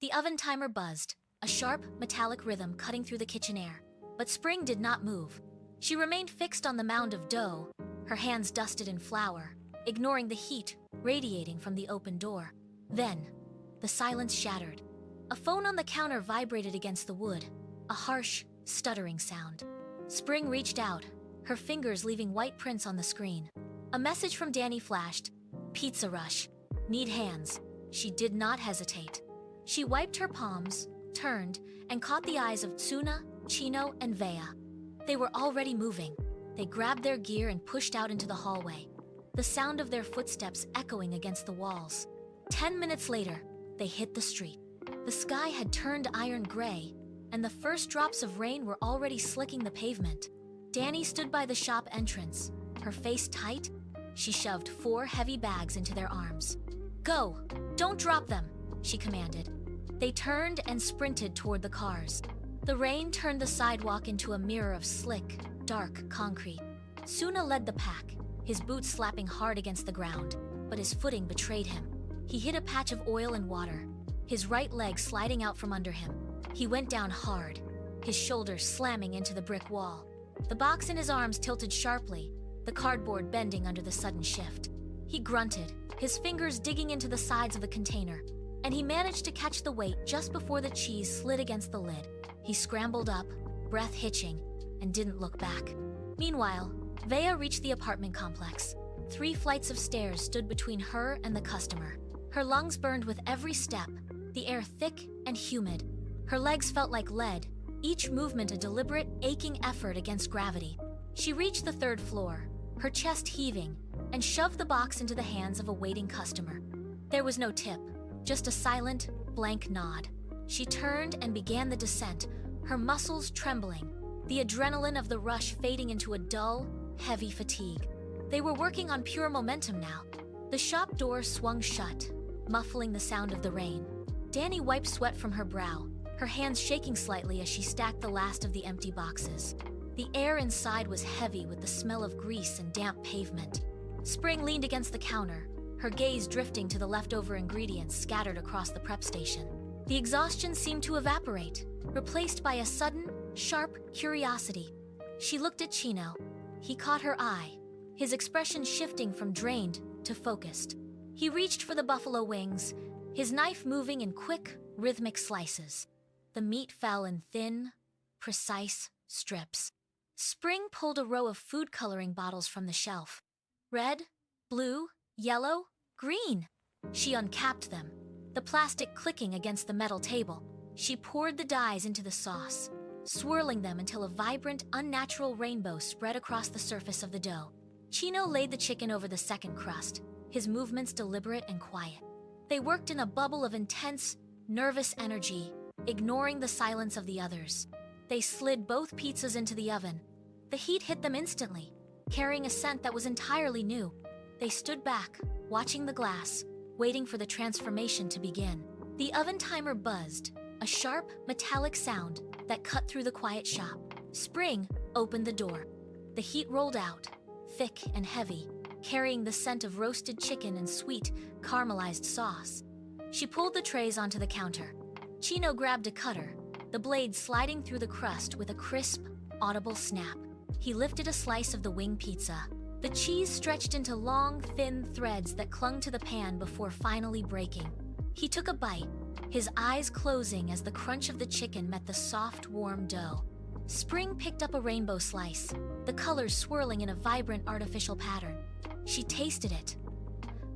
The oven timer buzzed, a sharp, metallic rhythm cutting through the kitchen air. But Spring did not move. She remained fixed on the mound of dough, her hands dusted in flour, ignoring the heat radiating from the open door. Then, the silence shattered. A phone on the counter vibrated against the wood, a harsh, stuttering sound. Spring reached out, her fingers leaving white prints on the screen. A message from Danny flashed. Pizza rush. Need hands. She did not hesitate. She wiped her palms, turned, and caught the eyes of Tsuna, Chino, and Vea. They were already moving. They grabbed their gear and pushed out into the hallway, the sound of their footsteps echoing against the walls. 10 minutes later, they hit the street. The sky had turned iron gray, and the first drops of rain were already slicking the pavement. Danny stood by the shop entrance, her face tight. She shoved 4 heavy bags into their arms. Go! Don't drop them, she commanded. They turned and sprinted toward the cars. The rain turned the sidewalk into a mirror of slick, dark concrete. Tsuna led the pack, his boots slapping hard against the ground, but his footing betrayed him. He hit a patch of oil and water, his right leg sliding out from under him. He went down hard, his shoulder slamming into the brick wall. The box in his arms tilted sharply, the cardboard bending under the sudden shift. He grunted, his fingers digging into the sides of the container, and he managed to catch the weight just before the cheese slid against the lid. He scrambled up, breath hitching, and didn't look back. Meanwhile, Vea reached the apartment complex. 3 flights of stairs stood between her and the customer. Her lungs burned with every step, the air thick and humid. Her legs felt like lead, each movement a deliberate, aching effort against gravity. She reached the 3rd floor, her chest heaving, and shoved the box into the hands of a waiting customer. There was no tip, just a silent, blank nod. She turned and began the descent, her muscles trembling, the adrenaline of the rush fading into a dull, heavy fatigue. They were working on pure momentum now. The shop door swung shut, muffling the sound of the rain. Danny wiped sweat from her brow, her hands shaking slightly as she stacked the last of the empty boxes. The air inside was heavy with the smell of grease and damp pavement. Spring leaned against the counter, her gaze drifting to the leftover ingredients scattered across the prep station. The exhaustion seemed to evaporate, replaced by a sudden, sharp curiosity. She looked at Chino. He caught her eye, his expression shifting from drained to focused. He reached for the buffalo wings, his knife moving in quick, rhythmic slices. The meat fell in thin, precise strips. Spring pulled a row of food coloring bottles from the shelf. Red, blue, yellow, green. She uncapped them, the plastic clicking against the metal table. She poured the dyes into the sauce, swirling them until a vibrant, unnatural rainbow spread across the surface of the dough. Chino laid the chicken over the second crust, his movements deliberate and quiet. They worked in a bubble of intense, nervous energy, ignoring the silence of the others. They slid both pizzas into the oven. The heat hit them instantly, carrying a scent that was entirely new. They stood back, watching the glass, waiting for the transformation to begin. The oven timer buzzed, a sharp, metallic sound that cut through the quiet shop. Spring opened the door. The heat rolled out, thick and heavy, carrying the scent of roasted chicken and sweet, caramelized sauce. She pulled the trays onto the counter. Chino grabbed a cutter, the blade sliding through the crust with a crisp, audible snap. He lifted a slice of the wing pizza. The cheese stretched into long, thin threads that clung to the pan before finally breaking. He took a bite, his eyes closing as the crunch of the chicken met the soft, warm dough. Spring picked up a rainbow slice, the colors swirling in a vibrant artificial pattern. She tasted it.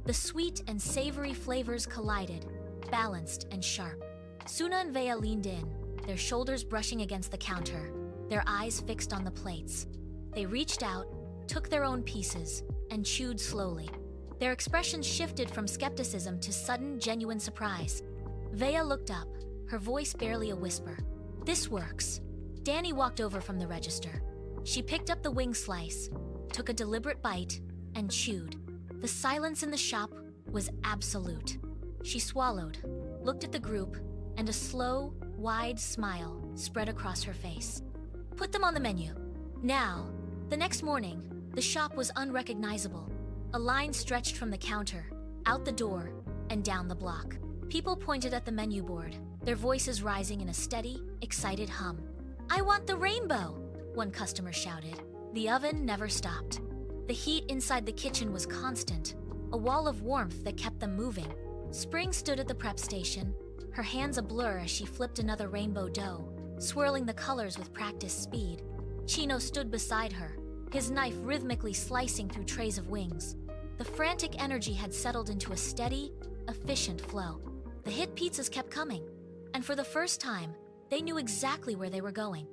The sweet and savory flavors collided, balanced and sharp. Tsuna and Vea leaned in, their shoulders brushing against the counter, their eyes fixed on the plates. They reached out, took their own pieces, and chewed slowly. Their expressions shifted from skepticism to sudden, genuine surprise. Vea looked up, her voice barely a whisper. "This works." Danny walked over from the register. She picked up the wing slice, took a deliberate bite, and chewed. The silence in the shop was absolute. She swallowed, looked at the group, and a slow, wide smile spread across her face. "Put them on the menu. Now." The next morning, the shop was unrecognizable. A line stretched from the counter, out the door, and down the block. People pointed at the menu board, their voices rising in a steady, excited hum. "I want the rainbow!" one customer shouted. The oven never stopped. The heat inside the kitchen was constant, a wall of warmth that kept them moving. Spring stood at the prep station, her hands a blur as she flipped another rainbow dough, swirling the colors with practiced speed. Chino stood beside her, his knife rhythmically slicing through trays of wings. The frantic energy had settled into a steady, efficient flow. The hit pizzas kept coming, and for the first time, they knew exactly where they were going.